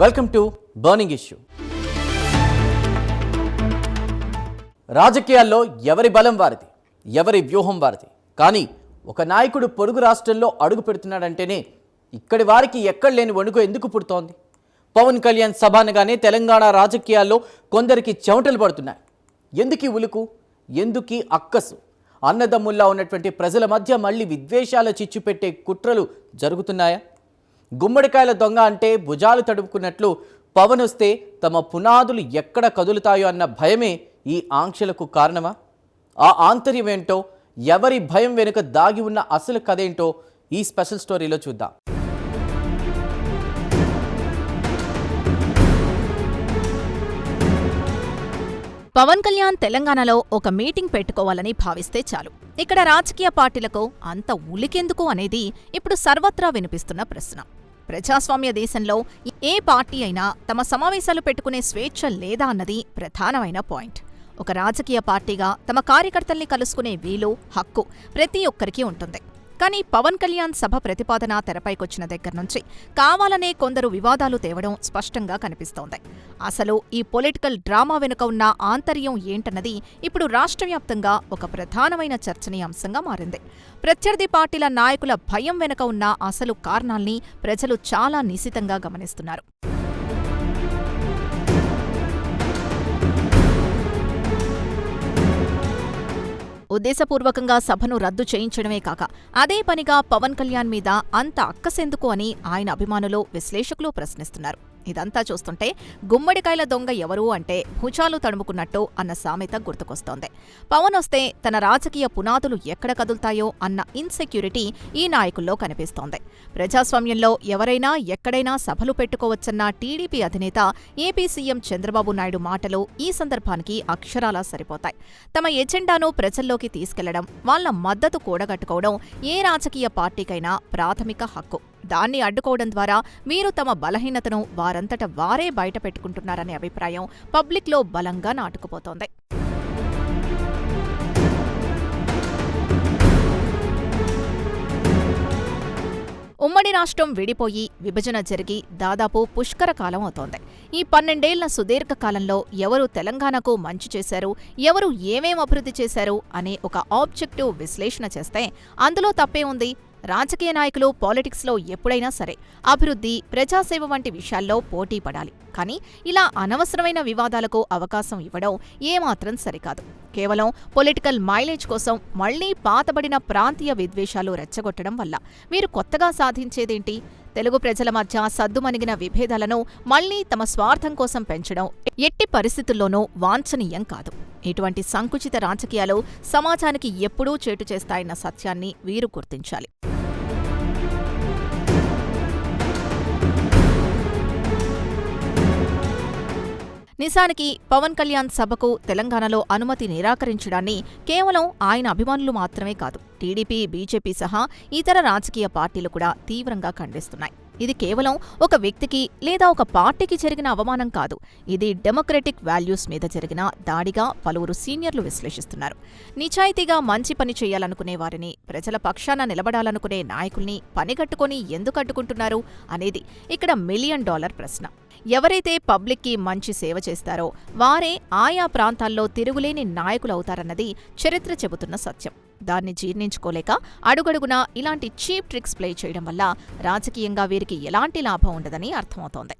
Welcome to burning issue. రాజకీయాల్లో ఎవరి బలం వారిది, ఎవరి వ్యూహం వారిది. కానీ ఒక నాయకుడు పొరుగు రాష్ట్రంలో అడుగు పెడుతున్నాడంటేనే ఇక్కడి వారికి ఎక్కడ లేని వణుకు ఎందుకు పుడుతోంది? పవన్ కళ్యాణ్ సభ అనగానే తెలంగాణ రాజకీయాల్లో కొందరికి చెమటలు పడుతున్నాయి. ఎందుకీ ఉలుకు, ఎందుకీ అక్కసు? అన్నదమ్ముల్లా ఉన్నటువంటి ప్రజల మధ్య మళ్ళీ విద్వేషాల చిచ్చు పెట్టే కుట్రలు జరుగుతున్నాయా? గుమ్మడికాయల దొంగ అంటే భుజాలు తడుపుకున్నట్లు పవన్ వస్తే తమ పునాదులు ఎక్కడ కదులుతాయో అన్న భయమే ఈ ఆంక్షలకు కారణమా? ఆ ఆంతర్యం ఏంటో, ఎవరి భయం వెనుక దాగి ఉన్న అసలు కథేంటో ఈ స్పెషల్ స్టోరీలో చూద్దాం. పవన్ కళ్యాణ్ తెలంగాణలో ఒక మీటింగ్ పెట్టుకోవాలని భావిస్తే చాలు, ఇక్కడ రాజకీయ పార్టీలకు అంత ఉలికెందుకు అనేది ఇప్పుడు సర్వత్రా వినిపిస్తున్న ప్రశ్న. ప్రజాస్వామ్య దేశంలో ఏ పార్టీ అయినా తమ సమావేశాలు పెట్టుకునే స్వేచ్ఛ లేదా అన్నది ప్రధానమైన పాయింట్. ఒక రాజకీయ పార్టీగా తమ కార్యకర్తల్ని కలుసుకునే వీలు, హక్కు ప్రతి ఒక్కరికి ఉంటుంది. కానీ పవన్ కళ్యాణ్ సభ ప్రతిపాదన తెరపైకొచ్చిన దగ్గర్నుంచి కావాలనే కొందరు వివాదాలు తేవడం స్పష్టంగా కనిపిస్తోంది. అసలు ఈ పొలిటికల్ డ్రామా వెనుక ఉన్న ఆంతర్యం ఏంటన్నది ఇప్పుడు రాష్ట్రవ్యాప్తంగా ఒక ప్రధానమైన చర్చనీయాంశంగా మారింది. ప్రత్యర్థి పార్టీల నాయకుల భయం వెనుక ఉన్న అసలు కారణాల్ని ప్రజలు చాలా నిశితంగా గమనిస్తున్నారు. ఉద్దేశపూర్వకంగా సభను రద్దు చేయించడమే కాక అదే పనిగా పవన్ కళ్యాణ్ మీద అంత అక్కసెందుకు అని ఆయన అభిమానులు, విశ్లేషకులు ప్రశ్నిస్తున్నారు. ఇదంతా చూస్తుంటే గుమ్మడికాయల దొంగ ఎవరు అంటే భుజాలు తడుముకున్నట్టు అన్న సామెత గుర్తుకొస్తోంది. పవన్ వస్తే తన రాజకీయ పునాదులు ఎక్కడ కదులుతాయో అన్న ఇన్సెక్యూరిటీ ఈ నాయకుల్లో కనిపిస్తోంది. ప్రజాస్వామ్యంలో ఎవరైనా ఎక్కడైనా సభలు పెట్టుకోవచ్చన్న టీడీపీ అధినేత ఏపీ సీఎం చంద్రబాబు నాయుడు మాటలు ఈ సందర్భానికి అక్షరాలా సరిపోతాయి. తమ ఎజెండాను ప్రజల్లోకి తీసుకెళ్లడం, వాళ్ల మద్దతు కూడగట్టుకోవడం ఏ రాజకీయ పార్టీకైనా ప్రాథమిక హక్కు. దాన్ని అడ్డుకోవడం ద్వారా వీరు తమ బలహీనతను వారంతట వారే బయట పెట్టుకుంటున్నారనే అభిప్రాయం పబ్లిక్లో బలంగా నాటుకుపోతోంది. ఉమ్మడి రాష్ట్రం విడిపోయి విభజన జరిగి దాదాపు పుష్కర కాలం అవుతోంది. ఈ 12 ఏళ్ల సుదీర్ఘకాలంలో ఎవరు తెలంగాణకు మంచి చేశారు, ఎవరు ఏమేం అభివృద్ధి చేశారు అనే ఒక ఆబ్జెక్టివ్ విశ్లేషణ చేస్తే అందులో తప్పే ఉంది? రాజకీయ నాయకులు పాలిటిక్స్లో ఎప్పుడైనా సరే అభివృద్ధి, ప్రజాసేవ వంటి విషయాల్లో పోటీ పడాలి. కానీ ఇలా అనవసరమైన వివాదాలకు అవకాశం ఇవ్వడం ఏమాత్రం సరికాదు. కేవలం పొలిటికల్ మైలేజ్ కోసం మళ్లీ పాతబడిన ప్రాంతీయ విద్వేషాలు రెచ్చగొట్టడం వల్ల వీరు కొత్తగా సాధించేదేంటి? తెలుగు ప్రజల మధ్య సద్దుమణిగిన విభేదాలను మళ్లీ తమ స్వార్థం కోసం పెంచడం ఎట్టి పరిస్థితుల్లోనూ వాంఛనీయం కాదు. ఇటువంటి సంకుచిత రాజకీయాలు సమాజానికి ఎప్పుడూ చేటు చేస్తాయన్న సత్యాన్ని వీరు గుర్తించాలి. నిజానికి పవన్ కళ్యాణ్ సభకు తెలంగాణలో అనుమతి నిరాకరించడాన్ని కేవలం ఆయన అభిమానులు మాత్రమే కాదు, టీడీపీ, బీజేపీ సహా ఇతర రాజకీయ పార్టీలు కూడా తీవ్రంగా ఖండిస్తున్నాయి. ఇది కేవలం ఒక వ్యక్తికి లేదా ఒక పార్టీకి జరిగిన అవమానం కాదు, ఇది డెమోక్రటిక్ వాల్యూస్ మీద జరిగిన దాడిగా పలువురు సీనియర్లు విశ్లేషిస్తున్నారు. నిజాయితీగా మంచి పని చేయాలనుకునే వారిని, ప్రజల పక్షాన నిలబడాలనుకునే నాయకుల్ని పనిగట్టుకుని ఎందుకు అడ్డుకుంటున్నారు అనేది ఇక్కడ $1 మిలియన్ ప్రశ్న. ఎవరైతే పబ్లిక్కి మంచి సేవ చేస్తారో వారే ఆయా ప్రాంతాల్లో తిరుగులేని నాయకులవుతారన్నది చరిత్ర చెబుతున్న సత్యం. దాన్ని జీర్ణించుకోలేక అడుగడుగునా ఇలాంటి చీప్ ట్రిక్స్ ప్లే చేయడం వల్ల రాజకీయంగా వీరికి ఎలాంటి లాభం ఉండదని అర్థమవుతోంది.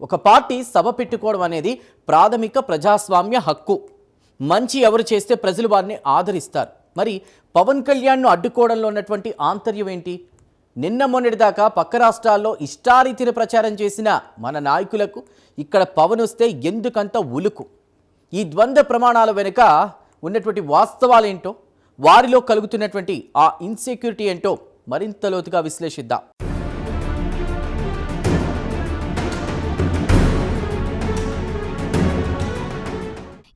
ఒక పార్టీ సభ పెట్టుకోవడం అనేది ప్రాథమిక ప్రజాస్వామ్య హక్కు. మంచి ఎవరు చేస్తే ప్రజలు వారిని ఆదరిస్తారు. మరి పవన్ కళ్యాణ్ను అడ్డుకోవడంలో ఉన్నటువంటి ఆంతర్యం ఏంటి? నిన్న మొన్నటిదాకా పక్క రాష్ట్రాల్లో ఇష్టారీతిన ప్రచారం చేసిన మన నాయకులకు ఇక్కడ పవన్ వస్తే ఎందుకంత ఉలుకు? ఈ ద్వంద్వ ప్రమాణాల వెనుక ఉన్నటువంటి వాస్తవాలేంటో, వారిలో కలుగుతున్నటువంటి ఆ ఇన్సెక్యూరిటీ ఏంటో మరింత లోతుగా విశ్లేషిద్దాం.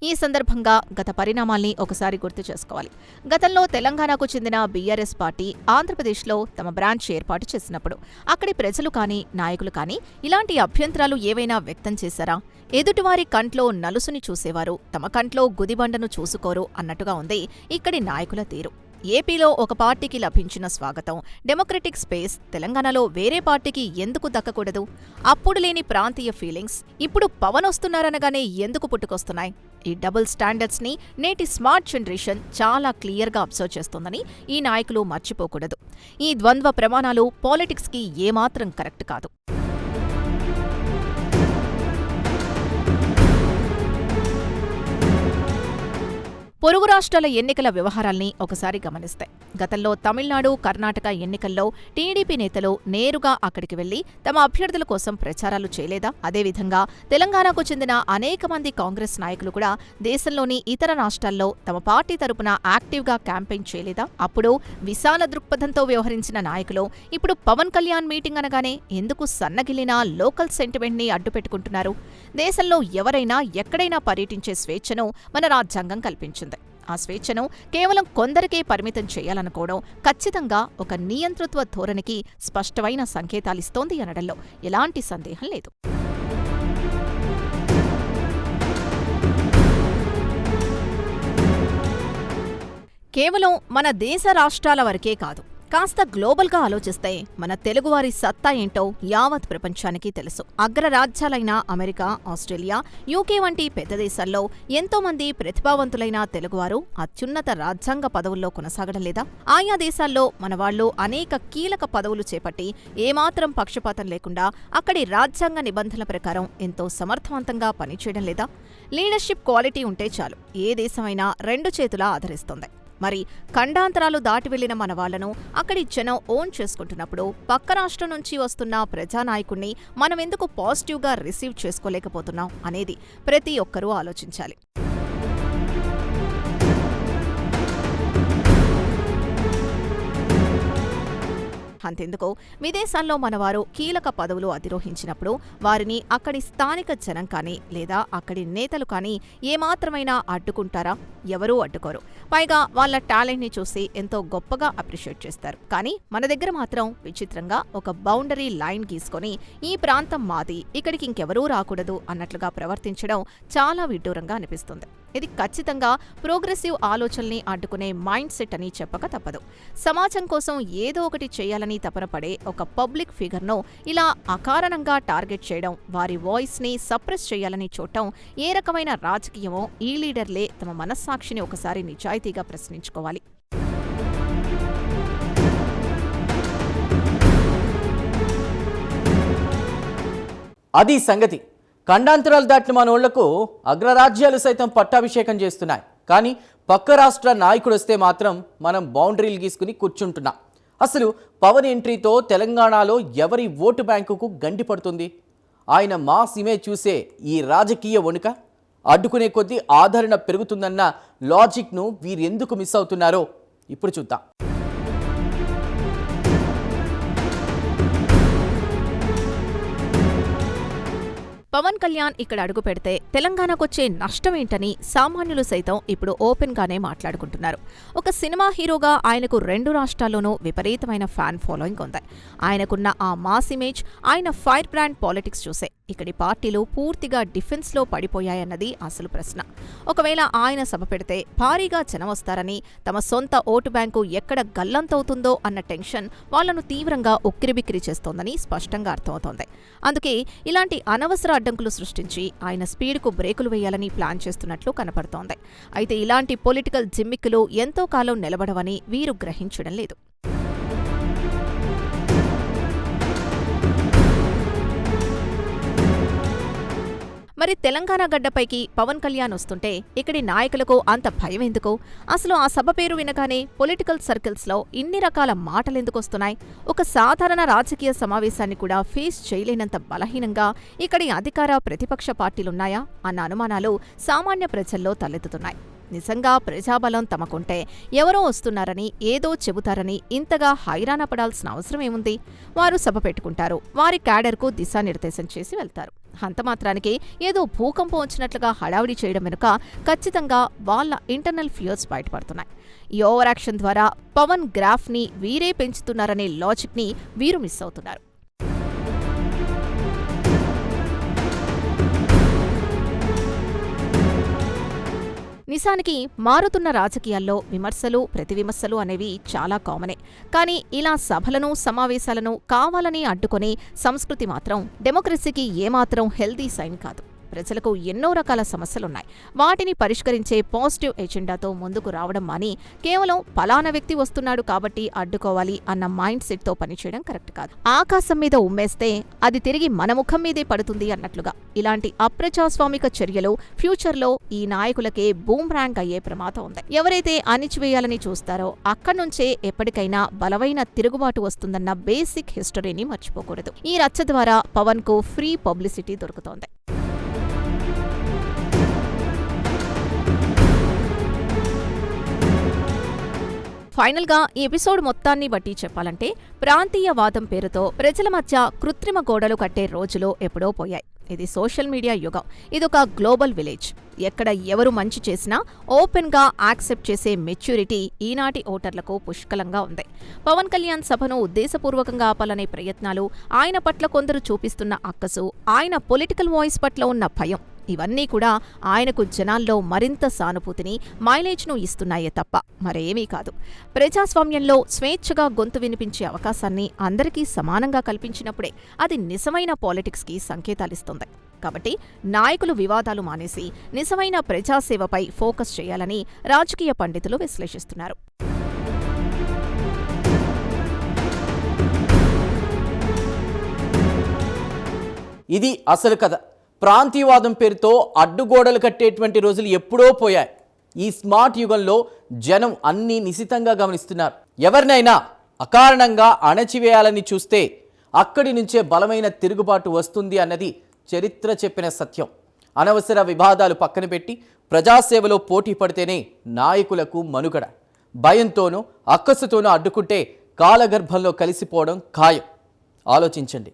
ఈ సందర్భంగా గత పరిణామాల్ని ఒకసారి గుర్తు చేసుకోవాలి. గతంలో తెలంగాణకు చెందిన బీఆర్ఎస్ పార్టీ ఆంధ్రప్రదేశ్లో తమ బ్రాంచ్ ఏర్పాటు చేసినప్పుడు అక్కడి ప్రజలు కానీ, నాయకులు కానీ ఇలాంటి అభ్యంతరాలు ఏవైనా వ్యక్తం చేశారా? ఎదుటివారి కంట్లో నలుసుని చూసేవారు, తమ కంట్లో గుదిబండను చూసుకోరు అన్నట్టుగా ఉంది ఇక్కడి నాయకుల తీరు. ఏపీలో ఒక పార్టీకి లభించిన స్వాగతం, డెమోక్రటిక్ స్పేస్ తెలంగాణలో వేరే పార్టీకి ఎందుకు దక్కకూడదు? అప్పుడు లేని ప్రాంతీయ ఫీలింగ్స్ ఇప్పుడు పవన్ వస్తున్నారనగానే ఎందుకు పుట్టుకొస్తున్నాయి? ఈ డబుల్ స్టాండర్డ్స్ ని నేటి స్మార్ట్ జనరేషన్ చాలా క్లియర్గా అబ్జర్వ్ చేస్తోందని ఈ నాయకులు మర్చిపోకూడదు. ఈ ద్వంద్వ ప్రమాణాలు పాలిటిక్స్ కి ఏమాత్రం కరెక్ట్ కాదు. పొరుగు రాష్ట్రాల ఎన్నికల వ్యవహారాల్ని ఒకసారి గమనిస్తే, గతంలో తమిళనాడు, కర్ణాటక ఎన్నికల్లో టీడీపీ నేతలు నేరుగా అక్కడికి వెళ్లి తమ అభ్యర్థుల కోసం ప్రచారాలు చేయలేదా? అదేవిధంగా తెలంగాణకు చెందిన అనేక మంది కాంగ్రెస్ నాయకులు కూడా దేశంలోని ఇతర రాష్ట్రాల్లో తమ పార్టీ తరపున యాక్టివ్గా క్యాంపెయిన్ చేయలేదా? అప్పుడు విశాల దృక్పథంతో వ్యవహరించిన నాయకులు ఇప్పుడు పవన్ కళ్యాణ్ మీటింగ్ అనగానే ఎందుకు సన్నగిల్లిన లోకల్ సెంటిమెంట్ ని అడ్డుపెట్టుకుంటున్నారు? దేశంలో ఎవరైనా ఎక్కడైనా పర్యటించే స్వేచ్ఛను మన రాజ్యాంగం కల్పించింది. ఆ స్వేచ్ఛను కేవలం కొందరికే పరిమితం చేయాలనుకోవడం ఖచ్చితంగా ఒక నియంతృత్వ ధోరణికి స్పష్టమైన సంకేతాలిస్తోంది అనడంలో ఎలాంటి సందేహం లేదు. కేవలం మన దేశ రాష్ట్రాల వరకే కాదు, కాస్త గ్లోబల్గా ఆలోచిస్తే మన తెలుగువారి సత్తా ఏంటో యావత్ ప్రపంచానికి తెలుసు. అగ్రరాజ్యాలైన అమెరికా, ఆస్ట్రేలియా, యూకే వంటి పెద్ద దేశాల్లో ఎంతో మంది ప్రతిభావంతులైన తెలుగువారు అత్యున్నత రాజ్యాంగ పదవుల్లో కొనసాగడం లేదా? ఆయా దేశాల్లో మనవాళ్లు అనేక కీలక పదవులు చేపట్టి ఏమాత్రం పక్షపాతం లేకుండా అక్కడి రాజ్యాంగ నిబంధనల ప్రకారం ఎంతో సమర్థవంతంగా పనిచేయడం లేదా? లీడర్షిప్ క్వాలిటీ ఉంటే చాలు, ఏ దేశమైనా రెండు చేతులా ఆదరిస్తుంది. మరి ఖండాంతరాలు దాటి వెళ్లిన మన వాళ్లను అక్కడి జనం ఓన్ చేసుకుంటున్నప్పుడు పక్క రాష్ట్రం నుంచి వస్తున్న ప్రజానాయకుణ్ణి మనమెందుకు పాజిటివ్గా రిసీవ్ చేసుకోలేకపోతున్నాం అనేది ప్రతి ఒక్కరూ ఆలోచించాలి. అంతెందుకు, విదేశాల్లో మనవారు కీలక పదవులు అధిరోహించినప్పుడు వారిని అక్కడి స్థానిక జనం కానీ లేదా అక్కడి నేతలు కానీ ఏమాత్రమైనా అడ్డుకుంటారా? ఎవరూ అడ్డుకోరు. పైగా వాళ్ల టాలెంట్ని చూసి ఎంతో గొప్పగా అప్రిషియేట్ చేస్తారు. కానీ మన దగ్గర మాత్రం విచిత్రంగా ఒక బౌండరీ లైన్ గీసుకొని ఈ ప్రాంతం మాది, ఇక్కడికి ఇంకెవరూ రాకూడదు అన్నట్లుగా ప్రవర్తించడం చాలా విడ్డూరంగా అనిపిస్తుంది. ఇది ఖచ్చితంగా ప్రోగ్రెసివ్ ఆలోచనల్ని అడ్డుకునే మైండ్ సెట్ అని చెప్పక తప్పదు. సమాజం కోసం ఏదో ఒకటి చేయాలని తపన పడే ఒక పబ్లిక్ ఫిగర్ను ఇలా అకారణంగా టార్గెట్ చేయడం, వారి వాయిస్ని సప్రెస్ చేయాలని చూడటం ఏ రకమైన రాజకీయమో ఈ లీడర్లే తమ మనస్సాక్షిని ఒకసారి నిజాయితీగా ప్రశ్నించుకోవాలి. అది సంగతి. ఖండాంతరాలు దాటిన మనోళ్లకు అగ్రరాజ్యాలు సైతం పట్టాభిషేకం చేస్తున్నాయి. కానీ పక్క రాష్ట్ర నాయకుడు వస్తే మాత్రం మనం బౌండరీలు గీసుకుని కూర్చుంటున్నాం. అసలు పవన్ ఎంట్రీతో తెలంగాణలో ఎవరి ఓటు బ్యాంకుకు గండి పడుతుంది? ఆయన మాస్ ఇమేజ్ చూసే ఈ రాజకీయ వణుక అడ్డుకునే కొద్దీ ఆదరణ పెరుగుతుందన్న లాజిక్ను వీరెందుకు మిస్ అవుతున్నారో ఇప్పుడు చూద్దాం. పవన్ కళ్యాణ్ ఇక్కడ అడుగు పెడితే తెలంగాణకొచ్చే నష్టమేంటని సామాన్యులు సైతం ఇప్పుడు ఓపెన్గానే మాట్లాడుకుంటున్నారు. ఒక సినిమా హీరోగా ఆయనకు రెండు రాష్ట్రాల్లోనూ విపరీతమైన ఫ్యాన్ ఫాలోయింగ్ ఉంది. ఆయనకున్న ఆ మాస్ ఇమేజ్, ఆయన ఫైర్ బ్రాండ్ పాలిటిక్స్ చూసే ఇక్కడి పార్టీలు పూర్తిగా డిఫెన్స్లో పడిపోయాయన్నది అసలు ప్రశ్న. ఒకవేళ ఆయన సభ పెడితే భారీగా జనం వస్తారని, తమ సొంత ఓటు బ్యాంకు ఎక్కడ గల్లంతవుతుందో అన్న టెన్షన్ వాళ్లను తీవ్రంగా ఉక్కిరిబిక్కిరి చేస్తోందని స్పష్టంగా అర్థమవుతోంది. అందుకే ఇలాంటి అనవసర అడ్డంకులు సృష్టించి ఆయన స్పీడ్కు బ్రేకులు వేయాలని ప్లాన్ చేస్తున్నట్లు కనపడుతోంది. అయితే ఇలాంటి పొలిటికల్ జిమ్మిక్కులు ఎంతో కాలం నిలబడవని వీరు గ్రహించడం లేదు. మరి తెలంగాణ గడ్డపైకి పవన్ కళ్యాణ్ వస్తుంటే ఇక్కడి నాయకులకు అంత భయం ఎందుకు? అసలు ఆ సభ పేరు వినగానే పొలిటికల్ సర్కిల్స్లో ఇన్ని రకాల మాటలెందుకొస్తున్నాయి? ఒక సాధారణ రాజకీయ సమావేశాన్ని కూడా ఫేస్ చేయలేనంత బలహీనంగా ఇక్కడి అధికార ప్రతిపక్ష పార్టీలున్నాయా అన్న అనుమానాలు సామాన్య ప్రజల్లో తలెత్తుతున్నాయి. నిజంగా ప్రజాబలం తమకుంటే ఎవరో వస్తున్నారని, ఏదో చెబుతారని ఇంతగా హైరాణ పడాల్సిన అవసరమేముంది? వారు సభ పెట్టుకుంటారు, వారి క్యాడర్కు దిశానిర్దేశం చేసి వెళ్తారు. అంతమాత్రానికి ఏదో భూకంపం వచ్చినట్లుగా హడావిడి చేయడం వెనుక ఖచ్చితంగా వాళ్ల ఇంటర్నల్ ఫియర్స్ బయటపడుతున్నాయి. ఈ ఓవర్ యాక్షన్ ద్వారా పవన్ గ్రాఫ్ని వీరే పెంచుతున్నారనే లాజిక్ని వీరు మిస్ అవుతున్నారు. నిజానికి మారుతున్న రాజకీయాల్లో విమర్శలు ప్రతివిమర్శలు అనేవి చాలా కామనే. కానీ ఇలా సభలను సమావేశాలను కావాలని అడ్డుకునే సంస్కృతి మాత్రం డెమోక్రసీకి ఏమాత్రం హెల్దీ సైన్ కాదు. ప్రజలకు ఎన్నో రకాల సమస్యలున్నాయి. వాటిని పరిష్కరించే పాజిటివ్ ఎజెండాతో ముందుకు రావడం మాని కేవలం ఫలానా వ్యక్తి వస్తున్నాడు కాబట్టి అడ్డుకోవాలి అన్న మైండ్ సెట్తో పనిచేయడం కరెక్ట్ కాదు. ఆకాశం మీద ఉమ్మేస్తే అది తిరిగి మన ముఖం మీదే పడుతుంది అన్నట్లుగా ఇలాంటి అప్రజాస్వామిక చర్యలు ఫ్యూచర్లో ఈ నాయకులకే బూమ్రాంగ్ అయ్యే ప్రమాదం ఉంది. ఎవరైతే అణిచివేయాలని చూస్తారో అక్కడి నుంచే ఎప్పటికైనా బలమైన తిరుగుబాటు వస్తుందన్న బేసిక్ హిస్టరీని మర్చిపోకూడదు. ఈ రచ్చ ద్వారా పవన్ కు ఫ్రీ పబ్లిసిటీ దొరుకుతోంది. ఫైనల్గా ఈ ఎపిసోడ్ మొత్తాన్ని బట్టి చెప్పాలంటే ప్రాంతీయవాదం పేరుతో ప్రజల మధ్య కృత్రిమ గోడలు కట్టే రోజులు ఎప్పుడో పోయాయి. ఇది సోషల్ మీడియా యుగం. ఇదొక గ్లోబల్ విలేజ్. ఎక్కడ ఎవరు మంచి చేసినా ఓపెన్గా యాక్సెప్ట్ చేసే మెచ్యూరిటీ ఈనాటి ఓటర్లకు పుష్కలంగా ఉంది. పవన్ కళ్యాణ్ సభను ఉద్దేశపూర్వకంగా ఆపాలనే ప్రయత్నాలు, ఆయన పట్ల కొందరు చూపిస్తున్న అక్కసు, ఆయన పొలిటికల్ వాయిస్ పట్ల ఉన్న భయం ఇవన్నీ కూడా ఆయనకు జనాల్లో మరింత సానుభూతిని, మైలేజ్ను ఇస్తున్నాయే తప్ప మరేమీ కాదు. ప్రజాస్వామ్యంలో స్వేచ్ఛగా గొంతు వినిపించే అవకాశాన్ని అందరికీ సమానంగా కల్పించినప్పుడే అది నిజమైన పాలిటిక్స్కి సంకేతాలిస్తుంది. కాబట్టి నాయకులు వివాదాలు మానేసి నిజమైన ప్రజాసేవపై ఫోకస్ చేయాలని రాజకీయ పండితులు విశ్లేషిస్తున్నారు. ఇది అసలు కథ. ప్రాంతీయవాదం పేరుతో అడ్డుగోడలు కట్టేటువంటి రోజులు ఎప్పుడో పోయాయి. ఈ స్మార్ట్ యుగంలో జనం అన్నీ నిశితంగా గమనిస్తున్నారు. ఎవరినైనా అకారణంగా అణచివేయాలని చూస్తే అక్కడి నుంచే బలమైన తిరుగుబాటు వస్తుంది అన్నది చరిత్ర చెప్పిన సత్యం. అనవసర వివాదాలు పక్కన పెట్టి ప్రజాసేవలో పోటీ పడితేనే నాయకులకు మనుగడ. భయంతోనూ అక్కసుతోనూ అడ్డుకుంటే కాలగర్భంలో కలిసిపోవడం ఖాయం. ఆలోచించండి.